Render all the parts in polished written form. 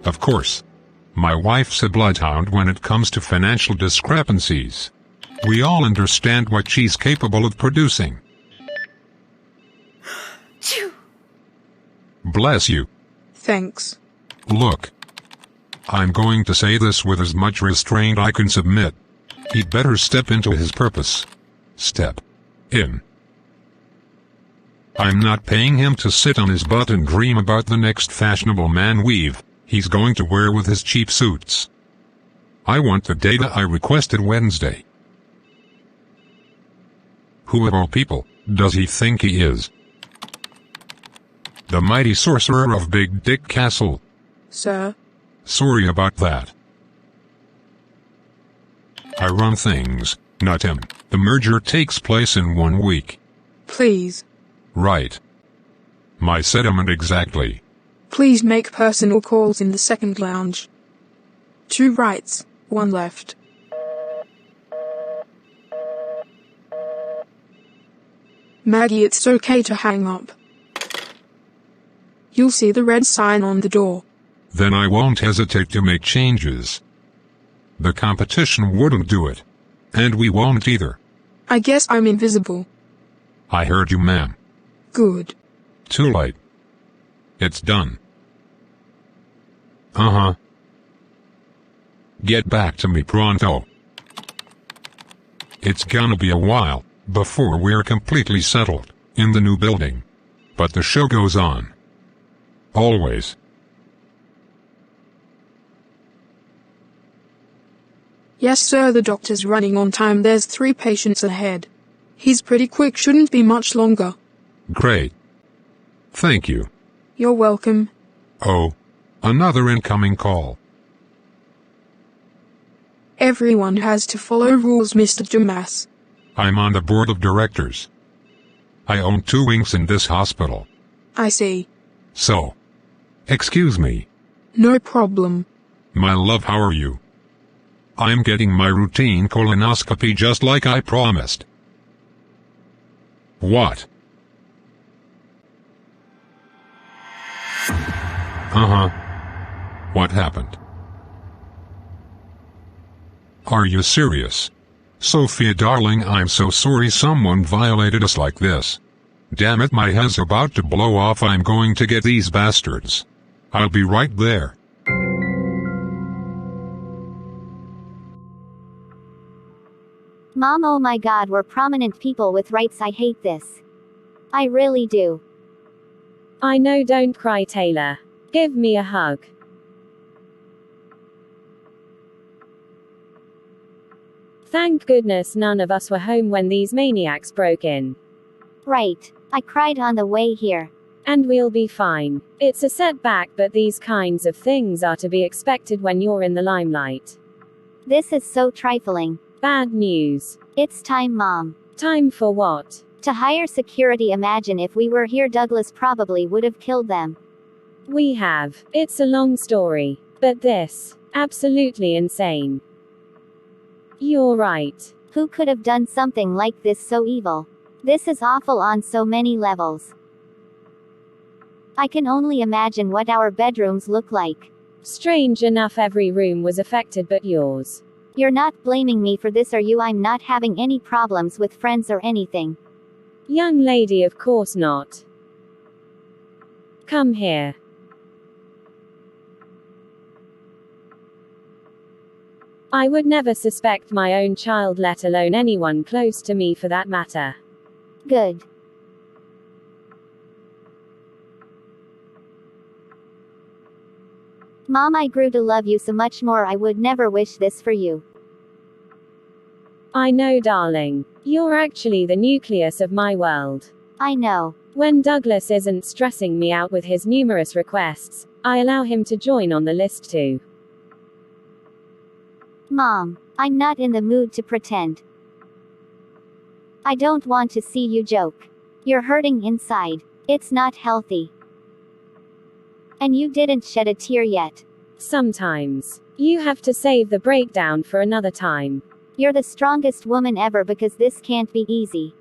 Of course. My wife's a bloodhound when it comes to financial discrepancies. We all understand what she's capable of producing. Bless you. Thanks. Look. I'm going to say this with as much restraint I can submit. He'd better step into his purpose. Step in. I'm not paying him to sit on his butt and dream about the next fashionable man weave he's going to wear with his cheap suits. I want the data I requested Wednesday. Who of all people does he think he is? The mighty sorcerer of Big Dick Castle. Sir? Sorry about that. I run things, not him. The merger takes place in 1 week. Please. Right. My sentiment exactly. Please make personal calls in the second lounge. 2 rights, 1 left. Maggie, it's okay to hang up. You'll see the red sign on the door. Then I won't hesitate to make changes. The competition wouldn't do it. And we won't either. I guess I'm invisible. I heard you, ma'am. Good. Too late. It's done. Uh-huh. Get back to me pronto. It's gonna be a while before we're completely settled in the new building. But the show goes on. Always. Yes, sir, the doctor's running on time. There's 3 patients ahead. He's pretty quick, shouldn't be much longer. Great. Thank you. You're welcome. Oh, another incoming call. Everyone has to follow rules, Mr. Dumas. I'm on the board of directors. I own 2 wings in this hospital. I see. So, excuse me. No problem. My love, how are you? I'm getting my routine colonoscopy just like I promised. What? Uh-huh. What happened? Are you serious? Sophia darling, I'm so sorry someone violated us like this. Damn it, my head's about to blow off. I'm going to get these bastards. I'll be right there. Mom, oh my god, we're prominent people with rights. I hate this. I really do. I know, don't cry, Taylor. Give me a hug. Thank goodness none of us were home when these maniacs broke in. Right. I cried on the way here. And we'll be fine. It's a setback, but these kinds of things are to be expected when you're in the limelight. This is so trifling. Bad news. It's time, Mom. Time for what? To hire security. Imagine if we were here, Douglas probably would have killed them. We have. It's a long story. But this. Absolutely insane. You're right. Who could have done something like this so evil? This is awful on so many levels. I can only imagine what our bedrooms look like. Strange enough, every room was affected but yours. You're not blaming me for this, are you? I'm not having any problems with friends or anything. Young lady, of course not. Come here. I would never suspect my own child, let alone anyone close to me for that matter. Good. Mom, I grew to love you so much more. I would never wish this for you. I know, darling. You're actually the nucleus of my world. I know. When Douglas isn't stressing me out with his numerous requests, I allow him to join on the list too. Mom, I'm not in the mood to pretend. I don't want to see you joke. You're hurting inside. It's not healthy. And you didn't shed a tear yet. Sometimes. You have to save the breakdown for another time. You're the strongest woman ever, because this can't be easy.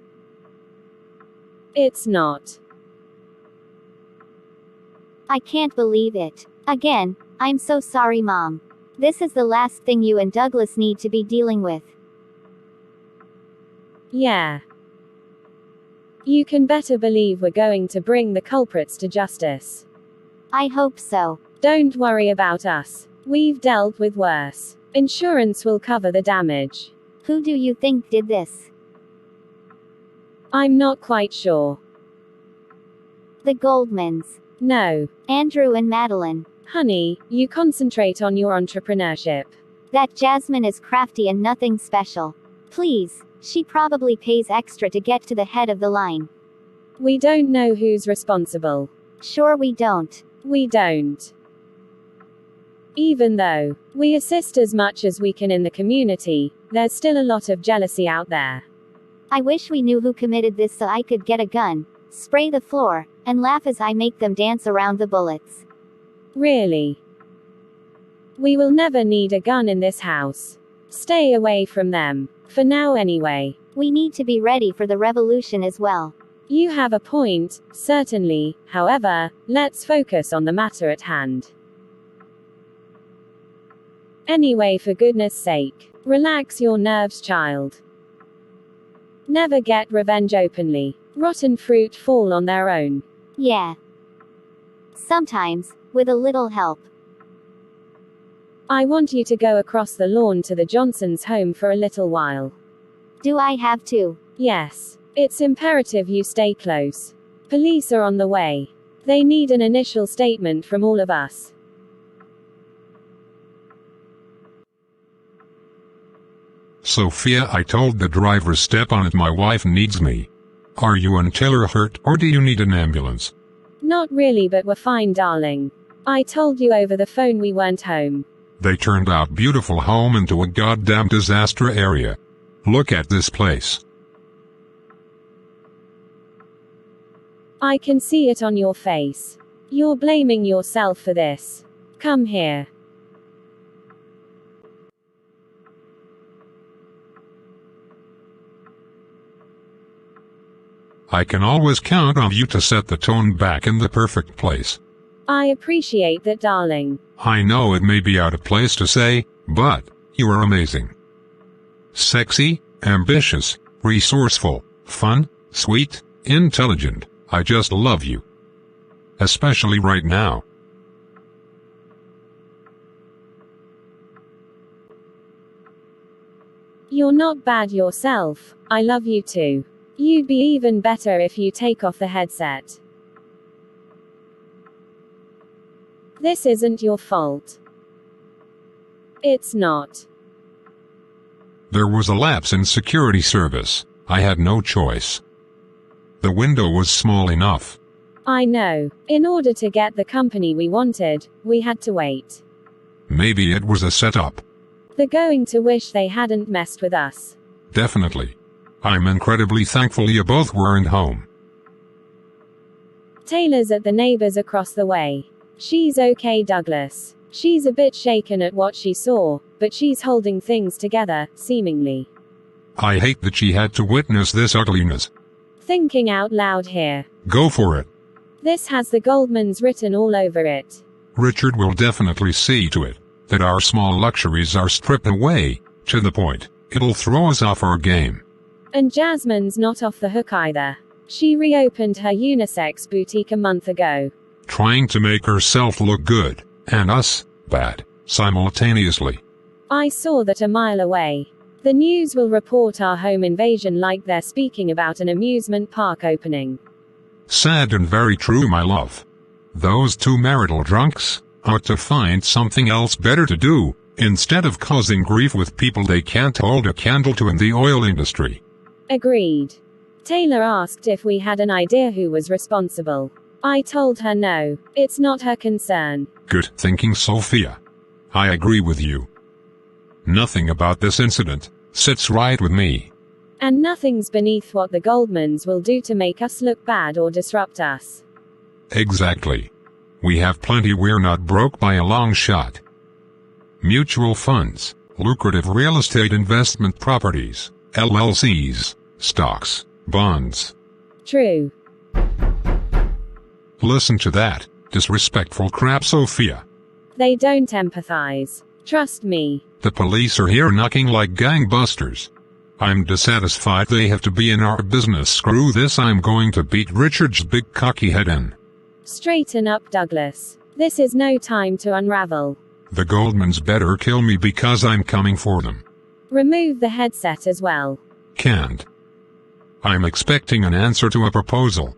It's not. I can't believe it. Again, I'm so sorry, Mom. This is the last thing you and Douglas need to be dealing with. Yeah. You can better believe we're going to bring the culprits to justice. I hope so. Don't worry about us. We've dealt with worse. Insurance will cover the damage. Who do you think did this? I'm not quite sure. The Goldmans. No. Andrew and Madeline. Honey, you concentrate on your entrepreneurship. That Jasmine is crafty and nothing special. Please, she probably pays extra to get to the head of the line. We don't know who's responsible. Sure we don't. We don't. Even though we assist as much as we can in the community, there's still a lot of jealousy out there. I wish we knew who committed this so I could get a gun, spray the floor, and laugh as I make them dance around the bullets. Really? We will never need a gun in this house. Stay away from them. For now anyway. We need to be ready for the revolution as well. You have a point, certainly. However, let's focus on the matter at hand. Anyway, for goodness sake, relax your nerves, child. Never get revenge openly. Rotten fruit fall on their own. Yeah. Sometimes, with a little help. I want you to go across the lawn to the Johnsons' home for a little while. Do I have to? Yes. It's imperative you stay close. Police are on the way. They need an initial statement from all of us. Sophia, I told the driver step on it, my wife needs me. Are you and Taylor hurt or do you need an ambulance? Not really, but we're fine, darling. I told you over the phone we weren't home. They turned out beautiful home into a goddamn disaster area. Look at this place. I can see it on your face. You're blaming yourself for this. Come here. I can always count on you to set the tone back in the perfect place. I appreciate that, darling. I know it may be out of place to say, but you are amazing. Sexy, ambitious, resourceful, fun, sweet, intelligent. I just love you. Especially right now. You're not bad yourself. I love you too. You'd be even better if you take off the headset. This isn't your fault. It's not. There was a lapse in security service. I had no choice. The window was small enough. I know. In order to get the company we wanted, we had to wait. Maybe it was a setup. They're going to wish they hadn't messed with us. Definitely. I'm incredibly thankful you both weren't home. Taylor's at the neighbors across the way. She's okay, Douglas. She's a bit shaken at what she saw, but she's holding things together, seemingly. I hate that she had to witness this ugliness. Thinking out loud here. Go for it. This has the Goldmans written all over it. Richard will definitely see to it that our small luxuries are stripped away, to the point it'll throw us off our game. And Jasmine's not off the hook either. She reopened her unisex boutique a month ago. Trying to make herself look good, and us, bad, simultaneously. I saw that a mile away. The news will report our home invasion like they're speaking about an amusement park opening. Sad and very true, my love. Those two marital drunks ought to find something else better to do, instead of causing grief with people they can't hold a candle to in the oil industry. Agreed. Taylor asked if we had an idea who was responsible. I told her no, it's not her concern. Good thinking, Sophia. I agree with you. Nothing about this incident sits right with me. And nothing's beneath what the Goldmans will do to make us look bad or disrupt us. Exactly. We have plenty, we're not broke by a long shot. Mutual funds, lucrative real estate investment properties, LLCs, stocks, bonds. True. Listen to that disrespectful crap, Sophia. They don't empathize. Trust me. The police are here knocking like gangbusters. I'm dissatisfied they have to be in our business. Screw this, I'm going to beat Richard's big cocky head in. Straighten up, Douglas. This is no time to unravel. The Goldmans better kill me because I'm coming for them. Remove the headset as well. Can't. I'm expecting an answer to a proposal.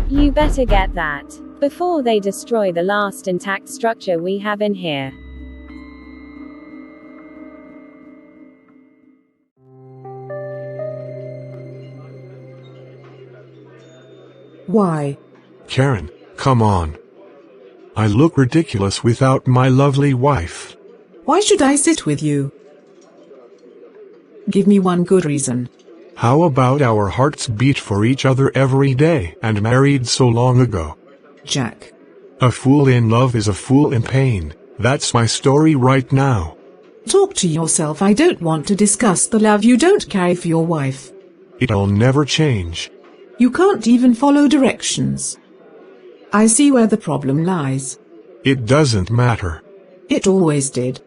You better get that, before they destroy the last intact structure we have in here. Why? Karen, come on. I look ridiculous without my lovely wife. Why should I sit with you? Give me one good reason. How about our hearts beat for each other every day and married so long ago? Jack. A fool in love is a fool in pain. That's my story right now. Talk to yourself. I don't want to discuss the love you don't carry for your wife. It'll never change. You can't even follow directions. I see where the problem lies. It doesn't matter. It always did.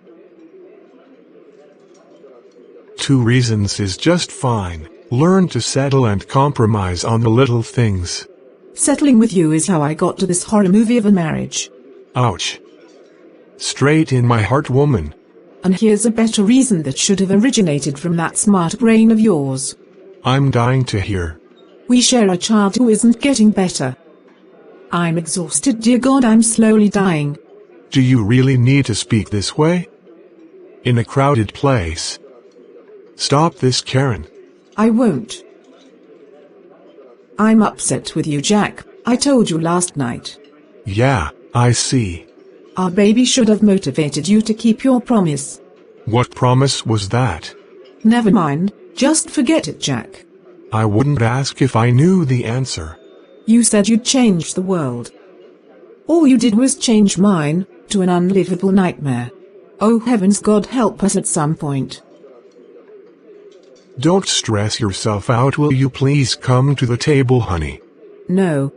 2 reasons is just fine. Learn to settle and compromise on the little things. Settling with you is how I got to this horror movie of a marriage. Ouch. Straight in my heart, woman. And here's a better reason that should have originated from that smart brain of yours. I'm dying to hear. We share a child who isn't getting better. I'm exhausted, dear God, I'm slowly dying. Do you really need to speak this way? In a crowded place. Stop this, Karen. I won't. I'm upset with you, Jack. I told you last night. Yeah, I see. Our baby should have motivated you to keep your promise. What promise was that? Never mind, just forget it, Jack. I wouldn't ask if I knew the answer. You said you'd change the world. All you did was change mine, to an unlivable nightmare. Oh heavens, God help us at some point. Don't stress yourself out, will you please come to the table, honey? No.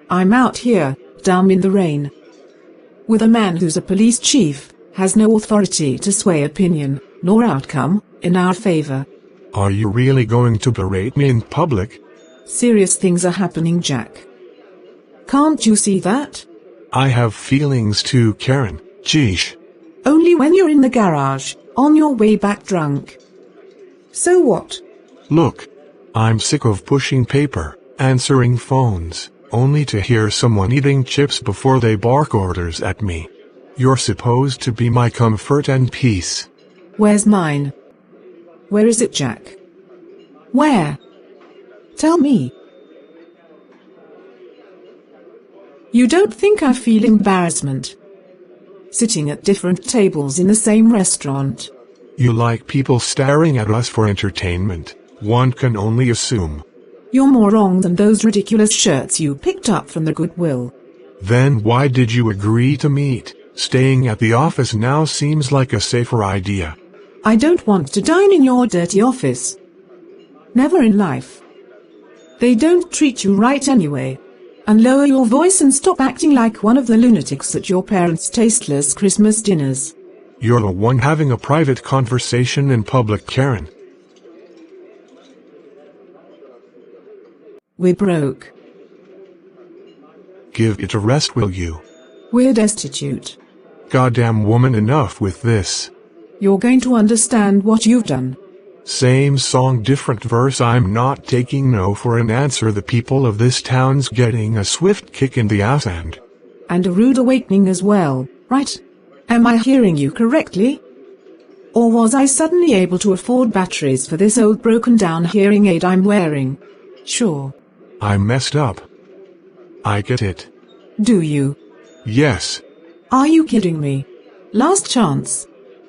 I'm out here, down in the rain. With a man who's a police chief, has no authority to sway opinion, nor outcome, in our favor. Are you really going to berate me in public? Serious things are happening, Jack. Can't you see that? I have feelings too, Karen. Jeesh. Only when you're in the garage, on your way back drunk. So what? Look. I'm sick of pushing paper, answering phones, only to hear someone eating chips before they bark orders at me. You're supposed to be my comfort and peace. Where's mine? Where is it, Jack? Where? Tell me. You don't think I feel embarrassment? Sitting at different tables in the same restaurant. You like people staring at us for entertainment. One can only assume. You're more wrong than those ridiculous shirts you picked up from the Goodwill. Then why did you agree to meet? Staying at the office now seems like a safer idea. I don't want to dine in your dirty office. Never in life. They don't treat you right anyway. And lower your voice and stop acting like one of the lunatics at your parents' tasteless Christmas dinners. You're the one having a private conversation in public, Karen. We're broke. Give it a rest, will you? We're destitute. Goddamn woman, enough with this. You're going to understand what you've done. Same song, different verse. I'm not taking no for an answer. The people of this town's getting a swift kick in the ass and a rude awakening as well, right? Am I hearing you correctly? Or was I suddenly able to afford batteries for this old broken down hearing aid I'm wearing? Sure. I messed up. I get it. Do you? Yes. Are you kidding me? Last chance.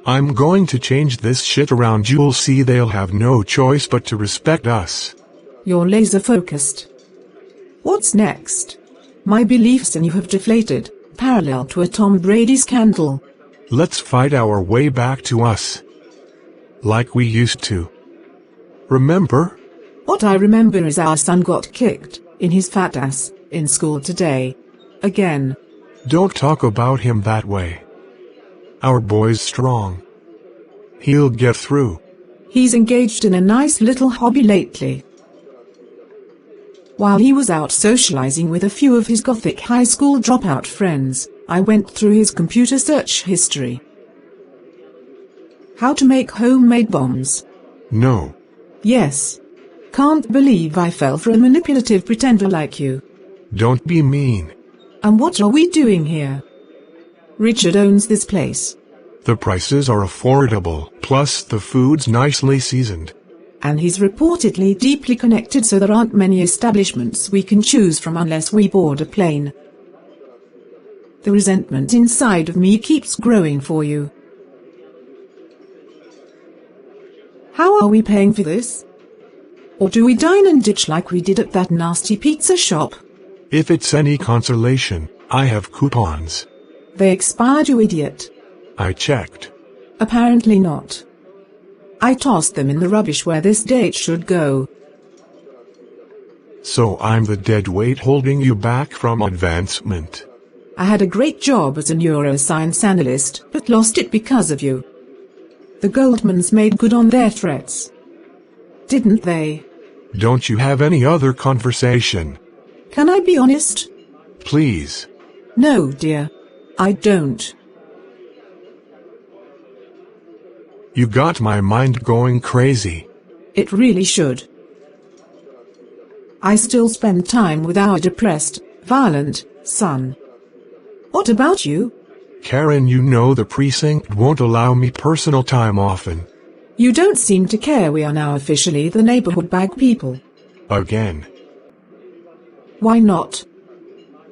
I'm going to change this shit around. You'll see they'll have no choice but to respect us. You're laser focused. What's next? My beliefs in you have deflated, parallel to a Tom Brady scandal. Let's fight our way back to us. Like we used to. Remember? What I remember is our son got kicked, in his fat ass, in school today. Again. Don't talk about him that way. Our boy's strong. He'll get through. He's engaged in a nice little hobby lately. While he was out socializing with a few of his gothic high school dropout friends, I went through his computer search history. How to make homemade bombs. No. Yes. Can't believe I fell for a manipulative pretender like you. Don't be mean. And what are we doing here? Richard owns this place. The prices are affordable, plus the food's nicely seasoned. And he's reportedly deeply connected, so there aren't many establishments we can choose from unless we board a plane. The resentment inside of me keeps growing for you. How are we paying for this? Or do we dine and ditch like we did at that nasty pizza shop? If it's any consolation, I have coupons. They expired, you idiot. I checked. Apparently not. I tossed them in the rubbish where this date should go. So I'm the dead weight holding you back from advancement. I had a great job as a neuroscience analyst, but lost it because of you. The Goldmans made good on their threats. Didn't they? Don't you have any other conversation? Can I be honest? Please. No, dear. I don't. You got my mind going crazy. It really should. I still spend time with our depressed, violent son. What about you? Karen, you know the precinct won't allow me personal time often. You don't seem to care we are now officially the neighborhood bag people. Again. Why not?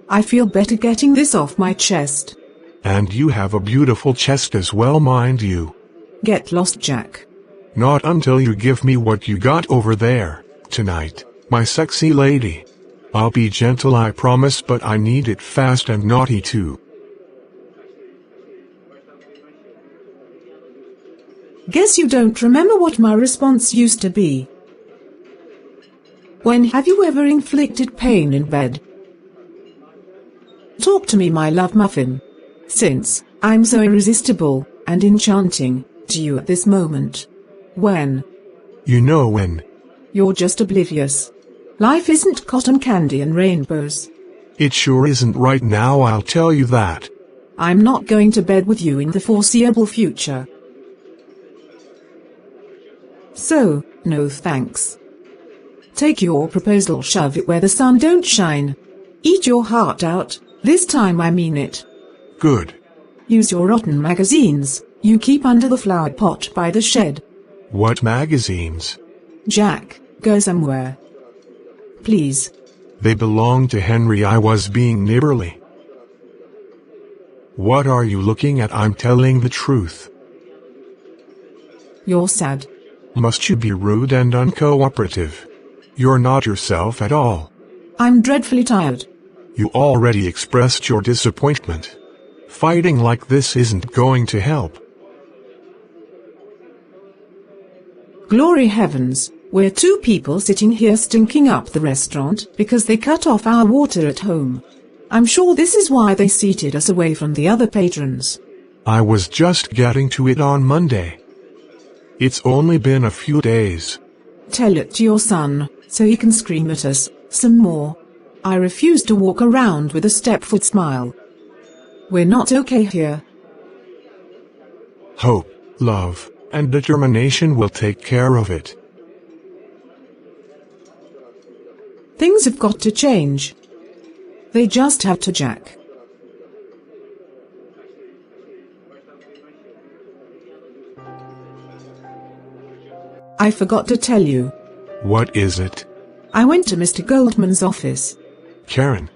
I feel better getting this off my chest. And you have a beautiful chest as well, mind you. Get lost, Jack. Not until you give me what you got over there, tonight, my sexy lady. I'll be gentle, I promise, but I need it fast and naughty too. Guess you don't remember what my response used to be. When have you ever inflicted pain in bed? Talk to me, my love muffin. Since I'm so irresistible and enchanting to you at this moment. When? You know when. You're just oblivious. Life isn't cotton candy and rainbows. It sure isn't right now, I'll tell you that. I'm not going to bed with you in the foreseeable future. So, no thanks. Take your proposal, shove it where the sun don't shine. Eat your heart out, this time I mean it. Good. Use your rotten magazines you keep under the flower pot by the shed. What magazines? Jack, go somewhere. Please. They belong to Henry. I was being neighborly. What are you looking at? I'm telling the truth. You're sad. Must you be rude and uncooperative? You're not yourself at all. I'm dreadfully tired. You already expressed your disappointment. Fighting like this isn't going to help. Glory heavens, we're two people sitting here stinking up the restaurant because they cut off our water at home. I'm sure this is why they seated us away from the other patrons. I was just getting to it on Monday. It's only been a few days. Tell it to your son, so he can scream at us some more. I refuse to walk around with a stepfoot smile. We're not okay here. Hope, love, and determination will take care of it. Things have got to change. They just have to, Jack. I forgot to tell you. What is it? I went to Mr. Goldman's office. Karen.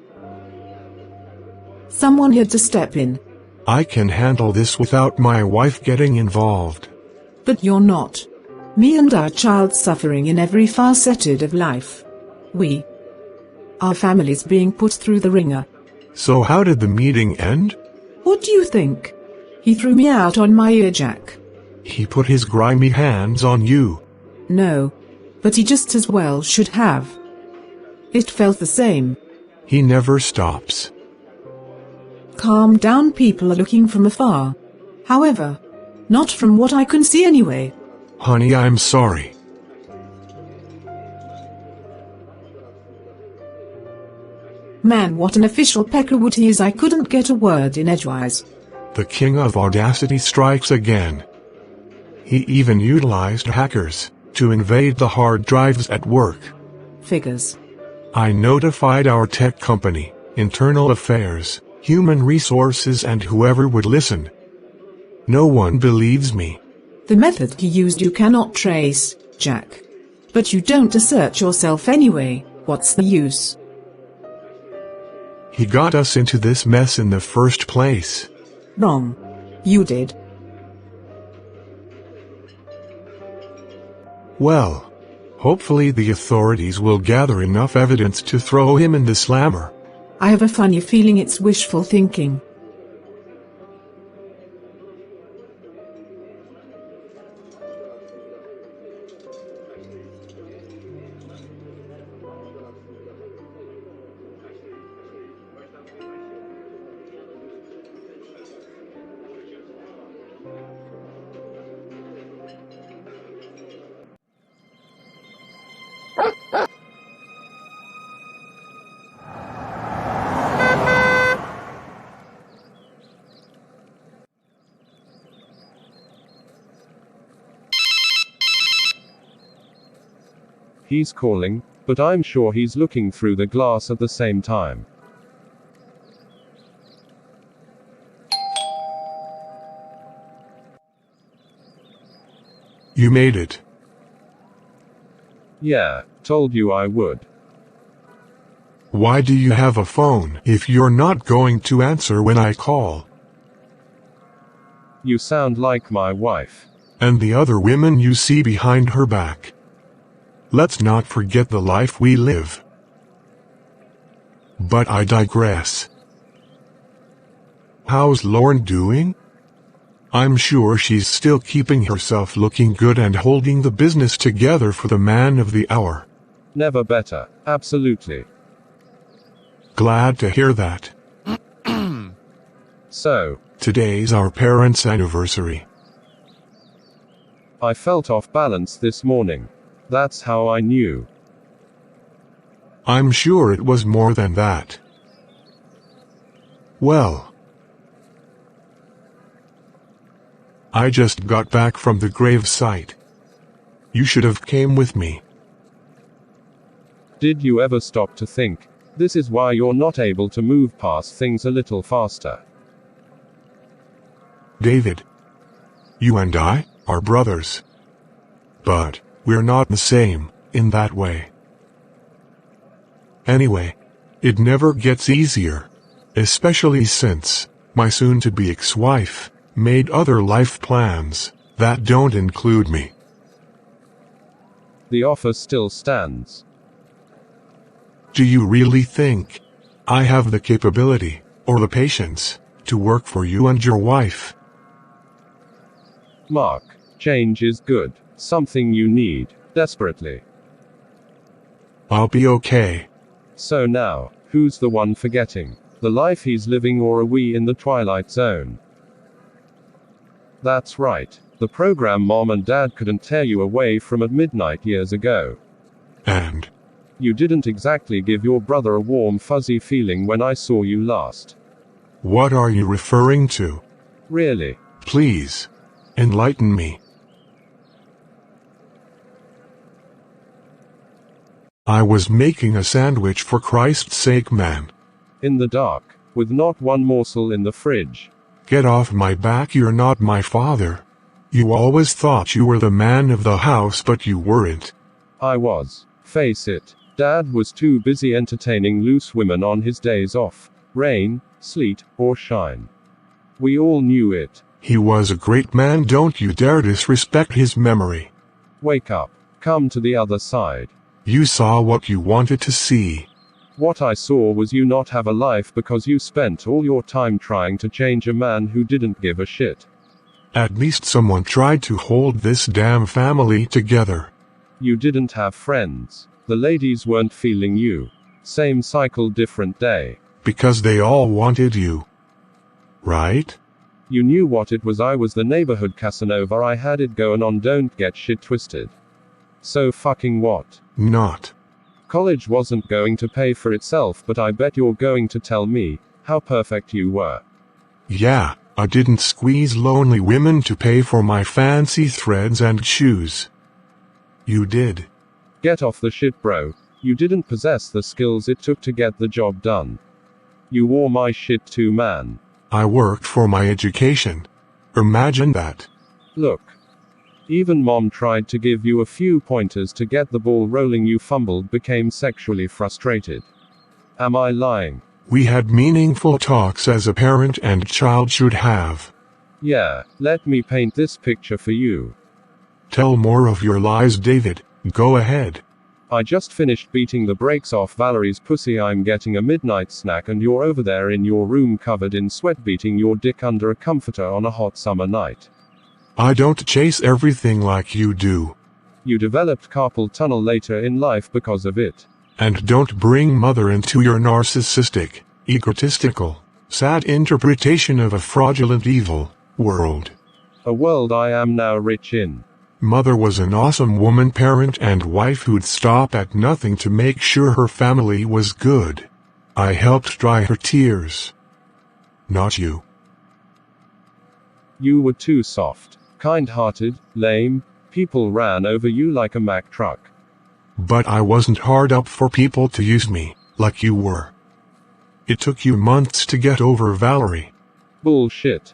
Someone had to step in. I can handle this without my wife getting involved. But you're not. Me and our child suffering in every facet of life. Our family's being put through the ringer. So how did the meeting end? What do you think? He threw me out on my ear, Jack. He put his grimy hands on you. No. But he just as well should have. It felt the same. He never stops. Calm down, people are looking from afar. However, not from what I can see anyway. Honey, I'm sorry. Man, what an official peckerwood he is. I couldn't get a word in edgewise. The king of audacity strikes again. He even utilized hackers to invade the hard drives at work. Figures. I notified our tech company, internal affairs, human resources, and whoever would listen. No one believes me. The method he used you cannot trace, Jack. But you don't assert yourself anyway. What's the use? He got us into this mess in the first place. Wrong. You did. Well, hopefully the authorities will gather enough evidence to throw him in the slammer. I have a funny feeling it's wishful thinking. He's calling, but I'm sure he's looking through the glass at the same time. You made it. Yeah, told you I would. Why do you have a phone if you're not going to answer when I call? You sound like my wife. And the other women you see behind her back. Let's not forget the life we live. But I digress. How's Lauren doing? I'm sure she's still keeping herself looking good and holding the business together for the man of the hour. Never better, absolutely. Glad to hear that. So, Today's our parents' anniversary. I felt off balance this morning. That's how I knew. I'm sure it was more than that. Well, I just got back from the grave site. You should have came with me. Did you ever stop to think, this is why you're not able to move past things a little faster? David, you and I are brothers. But we're not the same in that way. Anyway, it never gets easier, especially since my soon-to-be ex-wife made other life plans that don't include me. The offer still stands. Do you really think I have the capability or the patience to work for you and your wife? Mark, change is good. Something you need, desperately. I'll be okay. So now, who's the one forgetting? The life he's living, or are we in the twilight zone? That's right. The program Mom and Dad couldn't tear you away from at midnight years ago. And you didn't exactly give your brother a warm fuzzy feeling when I saw you last. What are you referring to? Really? Please, enlighten me. I was making a sandwich, for Christ's sake, man. In the dark, with not one morsel in the fridge. Get off my back, you're not my father. You always thought you were the man of the house, but you weren't. I was. Face it, Dad was too busy entertaining loose women on his days off, rain, sleet, or shine. We all knew it. He was a great man, don't you dare disrespect his memory. Wake up. Come to the other side. You saw what you wanted to see. What I saw was you not have a life because you spent all your time trying to change a man who didn't give a shit. At least someone tried to hold this damn family together. You didn't have friends. The ladies weren't feeling you. Same cycle, different day. Because they all wanted you. Right? You knew what it was. I was the neighborhood Casanova. I had it going on. Don't get shit twisted. So fucking what? Not. College wasn't going to pay for itself, but I bet you're going to tell me how perfect you were. Yeah, I didn't squeeze lonely women to pay for my fancy threads and shoes. You did. Get off the shit, bro. You didn't possess the skills it took to get the job done. You wore my shit too, man. I worked for my education. Imagine that. Look. Even mom tried to give you a few pointers to get the ball rolling. You fumbled, became sexually frustrated. Am I lying? We had meaningful talks as a parent and child should have. Yeah, let me paint this picture for you. Tell more of your lies, David. Go ahead. I just finished beating the brakes off Valerie's pussy. I'm getting a midnight snack and you're over there in your room covered in sweat beating your dick under a comforter on a hot summer night. I don't chase everything like you do. You developed carpal tunnel later in life because of it. And don't bring mother into your narcissistic, egotistical, sad interpretation of a fraudulent evil world. A world I am now rich in. Mother was an awesome woman, parent and wife who'd stop at nothing to make sure her family was good. I helped dry her tears. Not you. You were too soft, kind-hearted, lame. People ran over you like a Mack truck. But I wasn't hard up for people to use me, like you were. It took you months to get over Valerie. Bullshit.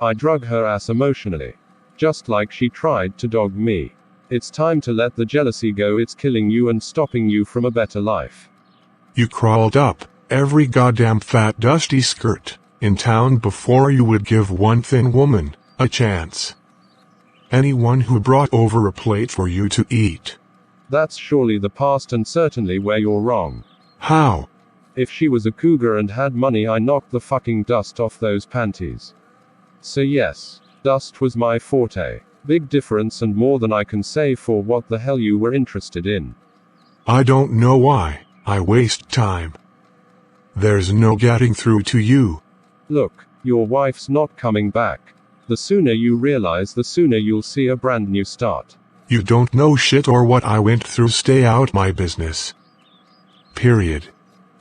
I drug her ass emotionally. Just like she tried to dog me. It's time to let the jealousy go. It's killing you and stopping you from a better life. You crawled up every goddamn fat dusty skirt in town before you would give one thin woman a chance. Anyone who brought over a plate for you to eat. That's surely the past and certainly where you're wrong. How? If she was a cougar and had money, I knocked the fucking dust off those panties. So yes. Dust was my forte. Big difference and more than I can say for what the hell you were interested in. I don't know why I waste time. There's no getting through to you. Look, your wife's not coming back. The sooner you realize, the sooner you'll see a brand new start. You don't know shit or what I went through. Stay out my business. Period.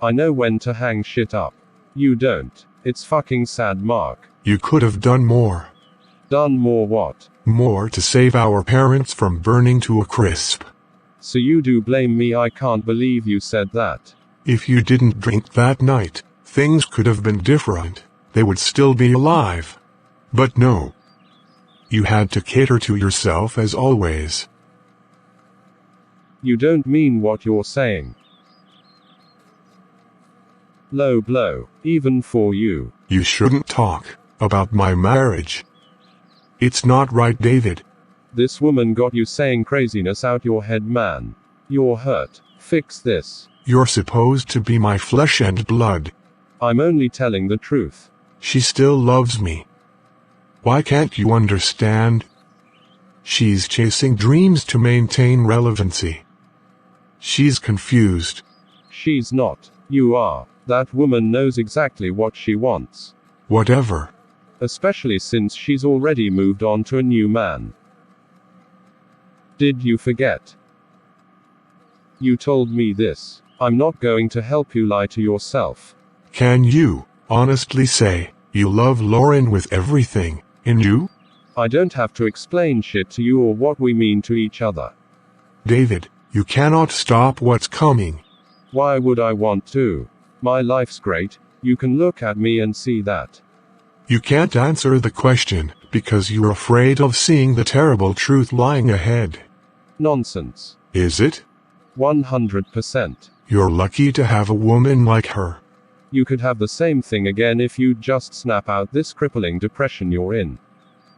I know when to hang shit up. You don't. It's fucking sad, Mark. You could have done more. Done more what? More to save our parents from burning to a crisp. So you do blame me? I can't believe you said that. If you didn't drink that night, things could have been different. They would still be alive. But no. You had to cater to yourself as always. You don't mean what you're saying. Low blow, even for you. You shouldn't talk about my marriage. It's not right, David. This woman got you saying craziness out your head, man. You're hurt. Fix this. You're supposed to be my flesh and blood. I'm only telling the truth. She still loves me. Why can't you understand? She's chasing dreams to maintain relevancy. She's confused. She's not. You are. That woman knows exactly what she wants. Whatever. Especially since she's already moved on to a new man. Did you forget? You told me this. I'm not going to help you lie to yourself. Can you honestly say you love Lauren with everything in you? I don't have to explain shit to you or what we mean to each other. David, you cannot stop what's coming. Why would I want to? My life's great. You can look at me and see that. You can't answer the question because you're afraid of seeing the terrible truth lying ahead. Nonsense. Is it? 100%. You're lucky to have a woman like her. You could have the same thing again if you'd just snap out this crippling depression you're in.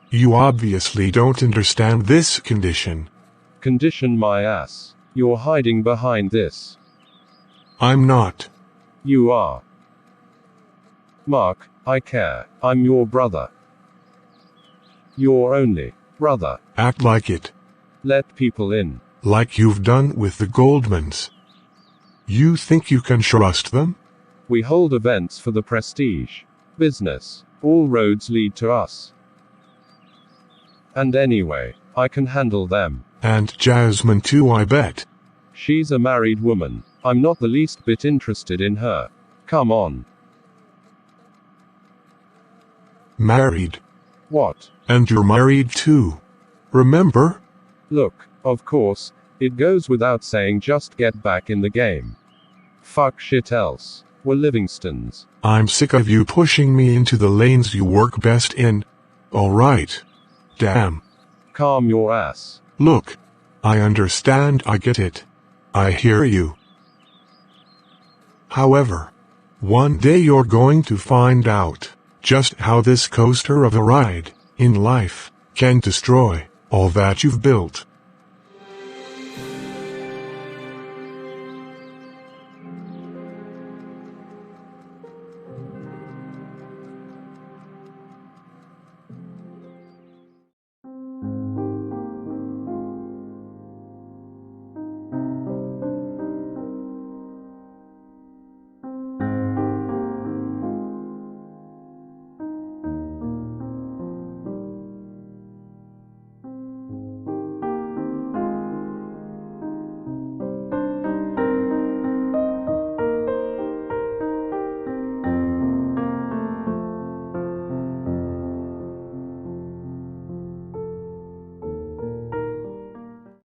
You obviously don't understand this condition. Condition my ass. You're hiding behind this. I'm not. You are. Mark, I care. I'm your brother. Your only brother. Act like it. Let people in. Like you've done with the Goldmans. You think you can trust them? We hold events for the prestige. Business. All roads lead to us. And anyway, I can handle them. And Jasmine too, I bet. She's a married woman. I'm not the least bit interested in her. Come on. Married. What? And you're married too. Remember? Look, of course, it goes without saying, just get back in the game. Fuck shit else. We're Livingstons. I'm sick of you pushing me into the lanes you work best in. Alright. Damn. Calm your ass. Look. I understand, I get it. I hear you. However, one day you're going to find out just how this coaster of a ride in life can destroy all that you've built.